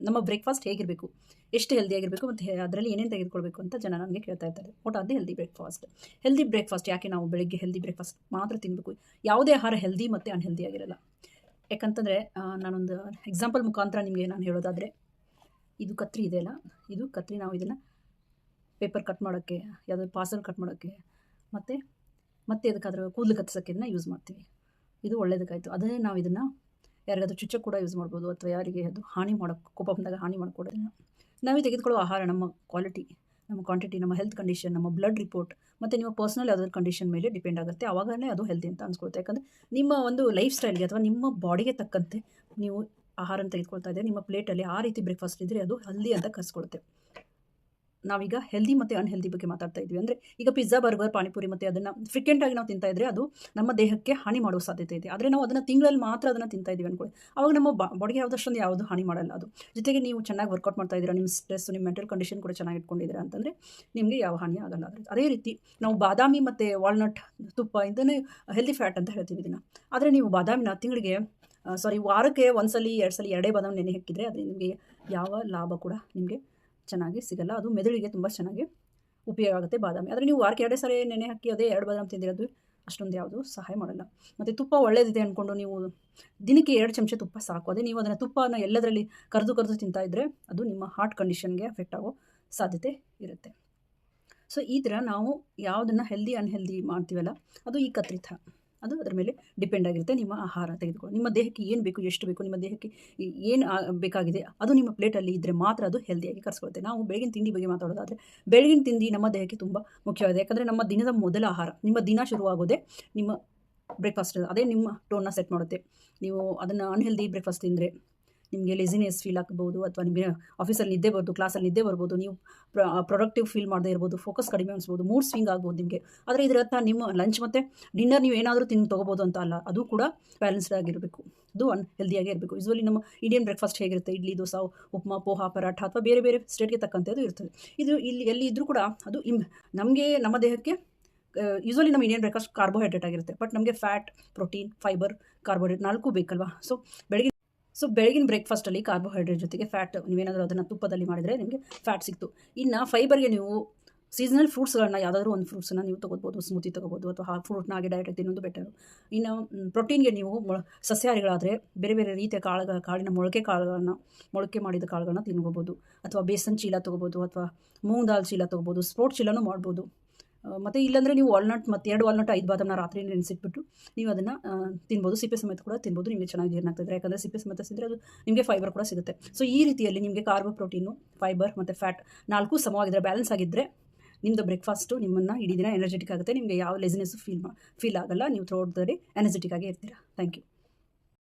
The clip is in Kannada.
ನಮ್ಮ ಬ್ರೇಕ್ಫಾಸ್ಟ್ ಹೇಗಿರಬೇಕು, ಎಷ್ಟು ಹೆಲ್ದಿಯಾಗಿರಬೇಕು ಮತ್ತು ಅದರಲ್ಲಿ ಏನೇನು ತೆಗೆದುಕೊಳ್ಬೇಕು ಅಂತ ಜನ ನನಗೆ ಕೇಳ್ತಾ ಇರ್ತಾರೆ. What are the healthy breakfast? Healthy breakfast ಯಾಕೆ ನಾವು ಬೆಳಗ್ಗೆ ಹೆಲ್ದಿ ಬ್ರೇಕ್ಫಾಸ್ಟ್ ಮಾತ್ರ ತಿನ್ನಬೇಕು? ಯಾವುದೇ ಆಹಾರ ಹೆಲ್ದಿ ಮತ್ತು ಅನ್ಹೆಲ್ದಿ ಆಗಿರಲ್ಲ. ಯಾಕಂತಂದರೆ ನಾನೊಂದು ಎಕ್ಸಾಂಪಲ್ ಮುಖಾಂತರ ನಿಮಗೆ ನಾನು ಹೇಳೋದಾದರೆ, ಇದು ಕತ್ರಿ ಇದೆಯಲ್ಲ, ಇದು ಕತ್ರಿ ನಾವು ಇದನ್ನು ಪೇಪರ್ ಕಟ್ ಮಾಡೋಕ್ಕೆ, ಯಾವುದಾದ್ರು ಪಾರ್ಸಲ್ ಕಟ್ ಮಾಡೋಕ್ಕೆ ಮತ್ತೆ ಅದಕ್ಕಾದ್ರೆ ಕೂದಲು ಕತ್ತರಿಸೋಕ್ಕೆ ಇದನ್ನು ಯೂಸ್ ಮಾಡ್ತೀವಿ. ಇದು ಒಳ್ಳೇದಕ್ಕಾಯಿತು. ಅದನ್ನೇ ನಾವು ಇದನ್ನು ಯಾರಿಗಾದ್ರೂ ಚುಚ್ಚಕ್ಕೆ ಕೂಡ ಯೂಸ್ ಮಾಡ್ಬೋದು, ಅಥವಾ ಯಾರಿಗೆ ಅದು ಹಾನಿ ಮಾಡೋಕ್ಕೆ ಕೋಪ ಬಂದಾಗ ಹಾನಿ ಮಾಡಿಕೊಡೋದನ್ನು. ನಾವೇ ತೆಗೆದುಕೊಳ್ಳೋ ಆಹಾರ ನಮ್ಮ ಕ್ವಾಲಿಟಿ, ನಮ್ಮ ಕ್ವಾಂಟಿಟಿ, ನಮ್ಮ ಹೆಲ್ತ್ ಕಂಡೀಷನ್, ನಮ್ಮ ಬ್ಲಡ್ ರಿಪೋರ್ಟ್ ಮತ್ತು ನಿಮ್ಮ ಪರ್ಸ್ನಲ್ ಯಾವುದಾದ್ರು ಕಂಡೀಷನ್ ಮೇಲೆ ಡಿಪೆಂಡ್ ಆಗುತ್ತೆ. ಆವಾಗಲೇ ಅದು ಹೆಲ್ದಿ ಅಂತ ಅನ್ಸ್ಕೊಳುತ್ತೆ. ಯಾಕಂದರೆ ನಿಮ್ಮ ಒಂದು ಲೈಫ್ ಸ್ಟೈಲ್ಗೆ ಅಥವಾ ನಿಮ್ಮ ಬಾಡಿಗೆ ತಕ್ಕಂತೆ ನೀವು ಆಹಾರನ ತೆಗೆದುಕೊಳ್ತಾ ಇದ್ದರೆ, ನಿಮ್ಮ ಪ್ಲೇಟಲ್ಲಿ ಆ ರೀತಿ ಬ್ರೇಕ್ಫಾಸ್ಟ್ ಇದ್ದರೆ ಅದು ಹೆಲ್ದಿ ಅಂತ ಕರೆಸ್ಕೊಳುತ್ತೆ. ನಾವೀಗ ಹೆಲ್ದಿ ಮತ್ತು ಅನ್ಹೆಲ್ದಿ ಬಗ್ಗೆ ಮಾತಾಡ್ತಾ ಇದ್ವಿ. ಅಂದರೆ ಈಗ ಪಿಜ್ಜಾ, ಬರ್ಗರ್, ಪಾನಿಪುರಿ ಮತ್ತು ಅದನ್ನು ಫ್ರೀಕ್ವೆಂಟಾಗಿ ನಾವು ತಿಂತಾ ಇದ್ದರೆ ಅದು ನಮ್ಮ ದೇಹಕ್ಕೆ ಹಾನಿ ಮಾಡುವ ಸಾಧ್ಯತೆ ಇದೆ. ಆದರೆ ನಾವು ಅದನ್ನು ತಿಂಗಳಲ್ಲಿ ಮಾತ್ರ ಅದನ್ನು ತಿಂತಾ ಇದ್ದೀವಿ ಅಂದ್ಕೊಳ್ಳಿ, ಆವಾಗ ನಮ್ಮ ಬಾಡಿಗೆ ಯಾವುದಷ್ಟೊಂದು ಯಾವುದು ಹಾನಿ ಮಾಡಲ್ಲ ಅದು. ಜೊತೆಗೆ ನೀವು ಚೆನ್ನಾಗಿ ವರ್ಕೌಟ್ ಮಾಡ್ತಾ ಇದ್ದೀರಾ, ನಿಮ್ಮ ಸ್ಟ್ರೆಸ್, ನಿಮ್ಮ ಮೆಂಟಲ್ ಕಂಡೀಷನ್ ಕೂಡ ಚೆನ್ನಾಗಿ ಇಟ್ಕೊಂಡಿದ್ದೀರಾ ಅಂತಂದರೆ ನಿಮಗೆ ಯಾವ ಹಾನಿ ಆಗಲ್ಲ. ಅದೇ ರೀತಿ ನಾವು ಬಾದಾಮಿ ಮತ್ತು ವಾಲ್ನಟ್, ತುಪ್ಪ ಇದನ್ನೇ ಹೆಲ್ದಿ ಫ್ಯಾಟ್ ಅಂತ ಹೇಳ್ತೀವಿ ಇದನ್ನು. ಆದರೆ ನೀವು ಬಾದಾಮಿನ ವಾರಕ್ಕೆ ಒಂದ್ಸಲಿ 2 ಸಲ 2 ಬಾದಾಮಿ ನೆನೆ ಹಾಕಿದರೆ ಅದು ನಿಮಗೆ ಯಾವ ಲಾಭ ಕೂಡ ನಿಮಗೆ ಚೆನ್ನಾಗಿ ಸಿಗಲ್ಲ. ಅದು ಮೆದುಳಿಗೆ ತುಂಬ ಚೆನ್ನಾಗಿ ಉಪಯೋಗ ಆಗುತ್ತೆ ಬಾದಾಮಿ. ಆದರೆ ನೀವು ವಾರಕ್ಕೆ 2 ಸಲ ನೆನೆ ಹಾಕಿ ಅದೇ 2 ಬಾದಾಮಿ ತಿಂದಿರೋದು ಅಷ್ಟೊಂದು ಯಾವುದು ಸಹಾಯ ಮಾಡಲ್ಲ. ಮತ್ತು ತುಪ್ಪ ಒಳ್ಳೇದಿದೆ ಅಂದ್ಕೊಂಡು ನೀವು ದಿನಕ್ಕೆ 2 ಚಮಚ ತುಪ್ಪ ಸಾಕು. ಅದೇ ನೀವು ಅದನ್ನು ತುಪ್ಪನ ಎಲ್ಲದರಲ್ಲಿ ಕರೆದು ತಿಂತಾ ಇದ್ದರೆ ಅದು ನಿಮ್ಮ ಹಾರ್ಟ್ ಕಂಡೀಷನ್ಗೆ ಎಫೆಕ್ಟ್ ಆಗೋ ಸಾಧ್ಯತೆ ಇರುತ್ತೆ. ಸೊ ಈ ಥರ ನಾವು ಯಾವುದನ್ನು ಹೆಲ್ದಿ ಅನ್ಹೆಲ್ದಿ ಮಾಡ್ತೀವಲ್ಲ, ಅದು ಈ ಕತ್ರಿತ ಅದು ಅದರ ಮೇಲೆ ಡಿಪೆಂಡ್ ಆಗಿರುತ್ತೆ. ನಿಮ್ಮ ಆಹಾರ ತೆಗೆದುಕೊಳ್ಳಿ, ನಿಮ್ಮ ದೇಹಕ್ಕೆ ಏನು ಬೇಕು, ಎಷ್ಟು ಬೇಕು, ನಿಮ್ಮ ದೇಹಕ್ಕೆ ಏನು ಬೇಕಾಗಿದೆ ಅದು ನಿಮ್ಮ ಪ್ಲೇಟಲ್ಲಿ ಇದ್ದರೆ ಮಾತ್ರ ಅದು ಹೆಲ್ದಿಯಾಗಿ ಕರೆಸ್ಕೊಳುತ್ತೆ. ನಾವು ಬೆಳಗಿನ ತಿಂಡಿ ಬಗ್ಗೆ ಮಾತಾಡೋದಾದರೆ, ಬೆಳಗಿನ ತಿಂಡಿ ನಮ್ಮ ದೇಹಕ್ಕೆ ತುಂಬ ಮುಖ್ಯವಾಗಿದೆ. ಯಾಕಂದರೆ ನಮ್ಮ ದಿನದ ಮೊದಲ ಆಹಾರ, ನಿಮ್ಮ ದಿನ ಶುರುವಾಗೋದೇ ನಿಮ್ಮ ಬ್ರೇಕ್ಫಾಸ್ಟ್. ಅದೇ ನಿಮ್ಮ ಟೋನ್ನ ಸೆಟ್ ಮಾಡುತ್ತೆ. ನೀವು ಅದನ್ನು ಅನ್ಹೆಲ್ದಿ ಬ್ರೇಕ್ಫಾಸ್ಟ್ ತಿಂದರೆ ನಿಮಗೆ ಲೆಸಿನೆಸ್ ಫೀಲ್ ಆಗ್ಬೋದು, ಅಥವಾ ನಿಮಗೆ ಆಫೀಸಲ್ಲಿ ನಿದ್ದೆ ಬರ್ಬೋದು, ಕ್ಲಾಸಲ್ಲಿ ನಿದ್ದೆ ಬರ್ಬೋದು, ನೀವು ಪ್ರೊಡಕ್ಟಿವ್ ಫೀಲ್ ಮಾಡದೇ ಇರ್ಬೋದು, ಫೋಕಸ್ ಕಡಿಮೆ ಅನಿಸ್ಬೋದು, ಮೂಡ್ ಸ್ವಿಂಗ್ ಆಗ್ಬೋದು ನಿಮಗೆ. ಆದರೆ ಇದರ ಅರ್ಥ ನಿಮ್ಮ ಲಂಚ್ ಮತ್ತು ಡಿನ್ನರ್ ನೀವು ಏನಾದರೂ ತೊಗೋಬೋದು ಅಂತ ಅಲ್ಲ, ಅದು ಕೂಡ ಬ್ಯಾಲೆನ್ಸ್ಡ್ ಆಗಿರಬೇಕು, ಅದು ಹೆಲ್ದಿಯಾಗೇ ಇರಬೇಕು. ಯೂಸ್ವಲಿ ನಮ್ಮ ಇಂಡಿಯನ್ ಬ್ರೇಕ್ಫಾಸ್ಟ್ ಹೇಗಿರುತ್ತೆ, ಇಡ್ಲಿ, ದೋಸೆ, ಉಪ್ಮಾ, ಪೋಹಾ, ಪರಾಠ ಅಥವಾ ಬೇರೆ ಬೇರೆ ಸ್ಟೇಟ್ಗೆ ತಕ್ಕಂತೆ ಅದು ಇರ್ತದೆ. ಇದು ಇಲ್ಲಿ ಎಲ್ಲಿ ಇದ್ದರೂ ಕೂಡ ಅದು ನಮಗೆ ನಮ್ಮ ದೇಹಕ್ಕೆ ಯೂಸ್ವಲಿ ನಮ್ಮ ಇಂಡಿಯನ್ ಬ್ರೇಕ್ಫಾಸ್ಟ್ ಕಾರ್ಬೋಹೈಡ್ರೇಟ್ ಆಗಿರುತ್ತೆ. ಬಟ್ ನಮಗೆ ಫ್ಯಾಟ್, ಪ್ರೋಟೀನ್, ಫೈಬರ್, ಕಾರ್ಬೋಹೈಡ್ರೇಟ್ 4 ಬೇಕಲ್ವಾ. ಬೆಳಗಿನ ಬ್ರೇಕ್ಫಾಸ್ಟಲ್ಲಿ ಕಾರ್ಬೋಹೈಡ್ರೇಟ್ ಜೊತೆಗೆ ಫ್ಯಾಟ್, ನೀವೇನಾದರೂ ಅದನ್ನು ತುಪ್ಪದಲ್ಲಿ ಮಾಡಿದರೆ ನಿಮಗೆ ಫ್ಯಾಟ್ ಸಿಕ್ತು. ಇನ್ನು ಫೈಬರ್ಗೆ ನೀವು ಸೀಸನಲ್ ಫ್ರೂಟ್ಸ್ಗಳನ್ನ ಯಾವುದಾದ್ರೂ ಒಂದು ಫ್ರೂಟ್ಸನ್ನು ನೀವು ತೊಗೋಬೋದು, ಸ್ಮೂತಿ ತೊಗೋಬೋದು, ಅಥವಾ ಫ್ರೂಟ್ನ ಹಾಗೆ ಡೈರೆಕ್ಟ್ ತಿನ್ನೋದು ಬೆಟರು. ಇನ್ನು ಪ್ರೋಟೀನ್ಗೆ ನೀವು ಸಸ್ಯಾಹಾರಿಗಳಾದರೆ ಬೇರೆ ಬೇರೆ ರೀತಿಯ ಕಾಳಿನ ಮೊಳಕೆ ಮಾಡಿದ ಕಾಳುಗಳನ್ನ ತಿನ್ಕೋಬೋದು, ಅಥವಾ ಬೇಸನ್ ಚೀಲ ತೊಗೋಬೋದು, ಅಥವಾ ಮೂಂಗ್ ದಾಲ್ ಚೀಲ ತೊಗೋಬೋದು, ಸ್ಪ್ರೋಟ್ ಚೀಲನೂ ಮಾಡ್ಬೋದು. ಮತ್ತು ಇಲ್ಲಾಂದರೆ ನೀವು ವಾಲ್ನಟ್ ಮತ್ತು 2 ವಾಲ್ನಟ್ 5 ಬಾದಾಮನ್ನ ರಾತ್ರಿ ನೆನೆಸಿಟ್ಬಿಟ್ಟು ನೀವು ಅದನ್ನು ತಿನ್ಬೋದು. ಸಿಪ್ಪೆ ಸಮೇತ ಕೂಡ ತಿನ್ಬೋದು, ನಿಮಗೆ ಚೆನ್ನಾಗಿ ಜೀರ್ಣ ಆಗ್ತದೆ. ಯಾಕಂದರೆ ಸಿಪ್ಪೆ ಸಮೇತ ತಿಂದರೆ ಅದು ನಿಮಗೆ ಫೈಬರ್ ಕೂಡ ಸಿಗುತ್ತೆ. ಸೊ ಈ ರೀತಿಯಲ್ಲಿ ನಿಮಗೆ ಕಾರ್ಬೋ, ಪ್ರೋಟೀನು, ಫೈಬರ್ ಮತ್ತು ಫ್ಯಾಟ್ 4 ಸಮವಾಗಿದ್ದರೆ, ಬ್ಯಾಲೆನ್ಸ್ ಆಗಿದ್ದರೆ ನಿಮ್ಮದು ಬ್ರೇಕ್ಫಾಸ್ಟು ನಿಮ್ಮನ್ನು ಇಡೀ ದಿನ ಎನರ್ಜೆಟಿಕ್ ಆಗುತ್ತೆ. ನಿಮಗೆ ಯಾವ ಲೆಸಿನೆಸ್ಸು ಫೀಲ್ ಆಗಲ್ಲ. ನೀವು ಥ್ರೂಔಟ್ ದ ಡೇ ಎನರ್ಜೆಟಿಕ್ ಆಗಿ ಇರ್ತೀರಾ. Thank you.